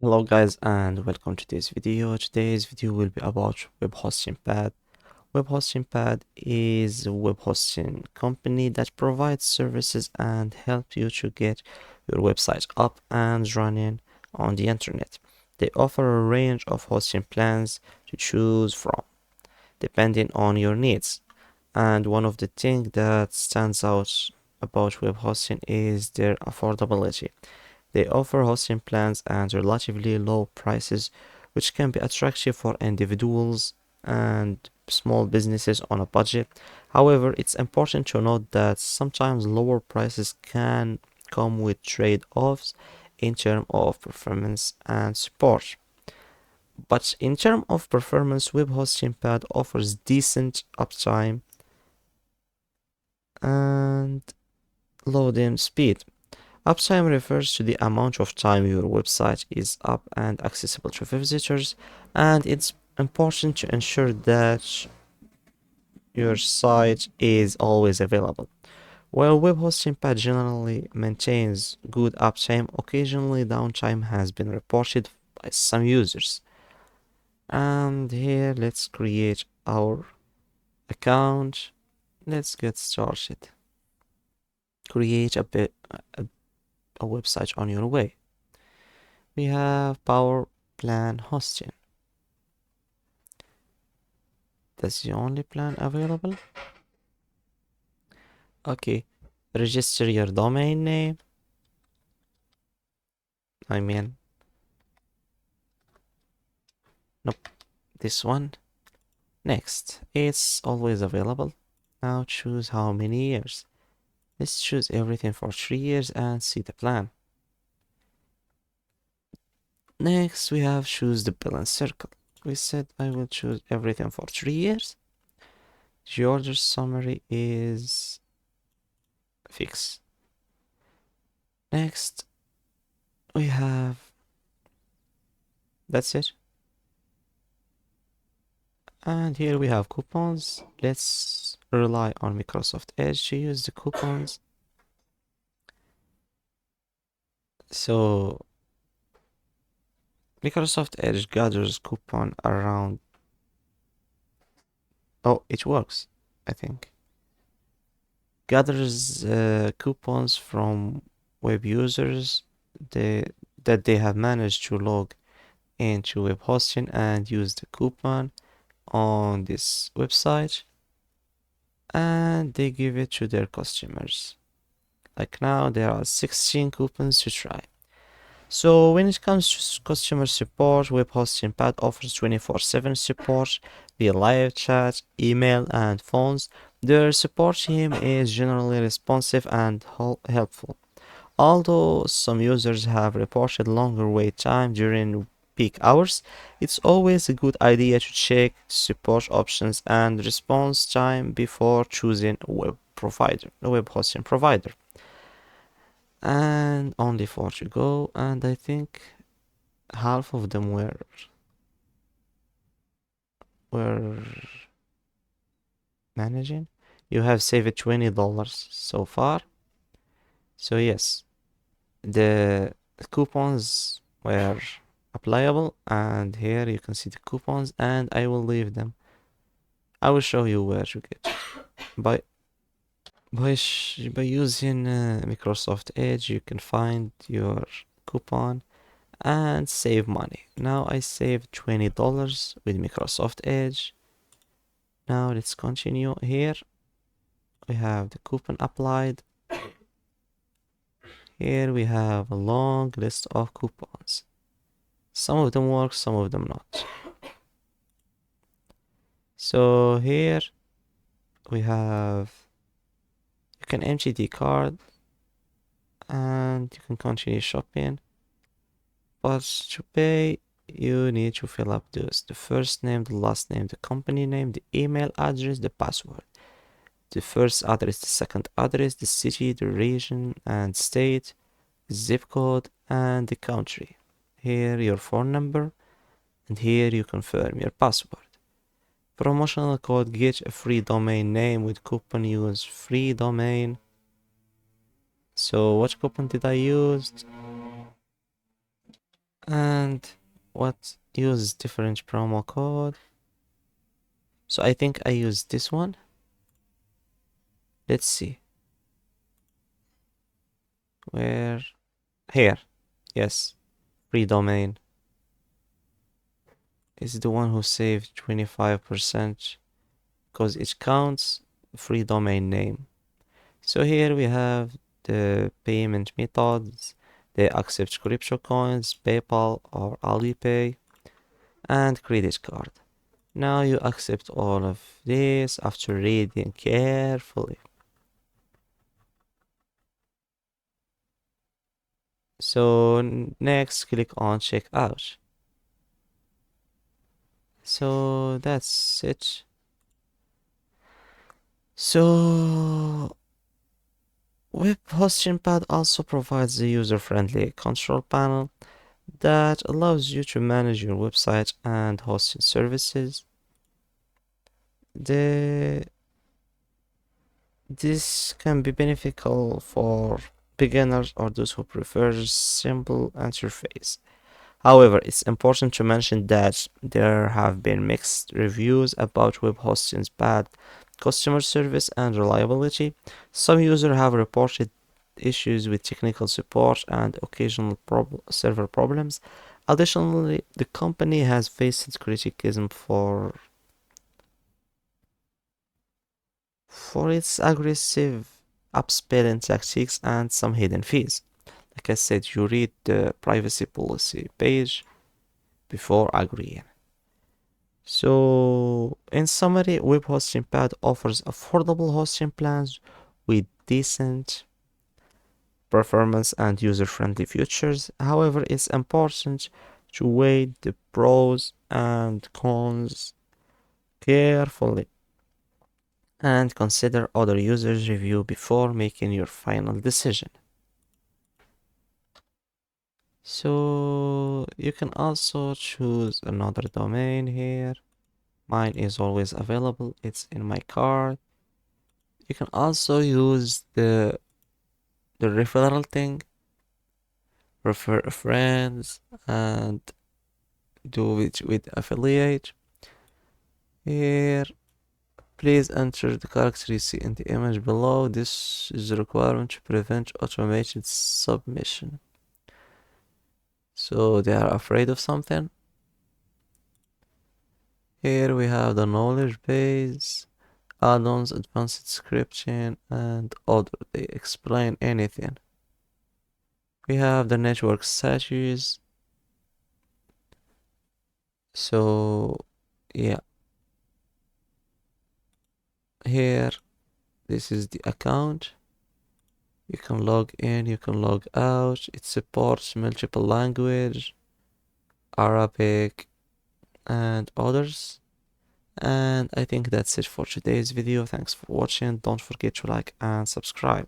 Hello guys and welcome to this video. Today's video will be about WebHostingPad. WebHostingPad is a web hosting company that provides services and helps you to get your website up and running on the internet. They offer a range of hosting plans to choose from, depending on your needs. And one of the things that stands out about web hosting is their affordability. They offer hosting plans at relatively low prices, which can be attractive for individuals and small businesses on a budget. However, it's important to note that sometimes lower prices can come with trade-offs in terms of performance and support. But in terms of performance, WebHostingPad offers decent uptime and loading speed. Uptime refers to the amount of time your website is up and accessible to visitors, and it's important to ensure that your site is always available. While web hosting pad generally maintains good uptime, occasionally downtime has been reported by some users. And here let's create our account. Let's get started. Create a website on your way. We have Power Plan Hosting. That's the only plan available. Okay, register your domain name. Nope, this one. Next, it's always available. Now choose how many years. Let's choose everything for 3 years and see the plan. Next, we have choose the balance circle. We said I will choose everything for 3 years. The order summary is fixed. Next, we have, that's it. And here we have coupons. Let's rely on Microsoft Edge to use the coupons. So Microsoft Edge gathers coupon around, oh, it works, I think. Gathers coupons from web users that they have managed to log into web hosting and use the coupon on this website, and they give it to their customers. Like now there are 16 coupons to try. So when it comes to customer support, WebHostingPad offers 24/7 support via live chat, email, and phones. Their support team is generally responsive and helpful. Although some users have reported longer wait time during peak hours, it's always a good idea to check support options and response time before choosing a web hosting provider. And only 4 to go, and I think half of them were managing. You have saved $20 so far. So yes, the coupons were applicable, and here you can see the coupons, and I will leave them. I will show you where to get by by using Microsoft Edge. You can find your coupon and save money. Now I saved $20 with Microsoft Edge. Now let's continue. Here we have the coupon applied. Here we have a long list of coupons. Some of them work, some of them not. So here we have, you can empty the card and you can continue shopping. But to pay, you need to fill up this: the first name, the last name, the company name, the email address, the password, the first address, the second address, the city, the region and state, zip code, and the country. Here your phone number, and here you confirm your password. Promotional code: get a free domain name with coupon, use free domain. So what coupon did I use? And and what use different promo code. So I think I use this one. Let's see. Where? Here. Yes. Free domain is the one who saved 25% because it counts free domain name. So here we have the payment methods. They accept crypto coins, PayPal or Alipay, and credit card. Now you accept all of this after reading carefully. So next click on checkout. So that's it. So WebHostingPad also provides a user-friendly control panel that allows you to manage your website and hosting services. This can be beneficial for beginners or those who prefer simple interface. However, it's important to mention that there have been mixed reviews about web hosting's bad customer service and reliability. Some users have reported issues with technical support and occasional server problems. Additionally, the company has faced criticism for its aggressive upselling tactics and some hidden fees. Like I said, you read the privacy policy page before agreeing. So, in summary, WebHostingPad offers affordable hosting plans with decent performance and user-friendly features. However, it's important to weigh the pros and cons carefully and consider other users' review before making your final decision. So you can also choose another domain here. Mine is always available, it's in my cart. You can also use the referral thing, refer friends and do it with affiliate. Here, please enter the character you see in the image below. This is a requirement to prevent automated submission. So they are afraid of something. Here we have the knowledge base, add-ons, advanced scripting, and other. They explain anything. We have the network status. So yeah, here this is the account. You can log in, you can log out. It supports multiple language, Arabic and others. And I think that's it for today's video. Thanks for watching. Don't forget to like and subscribe.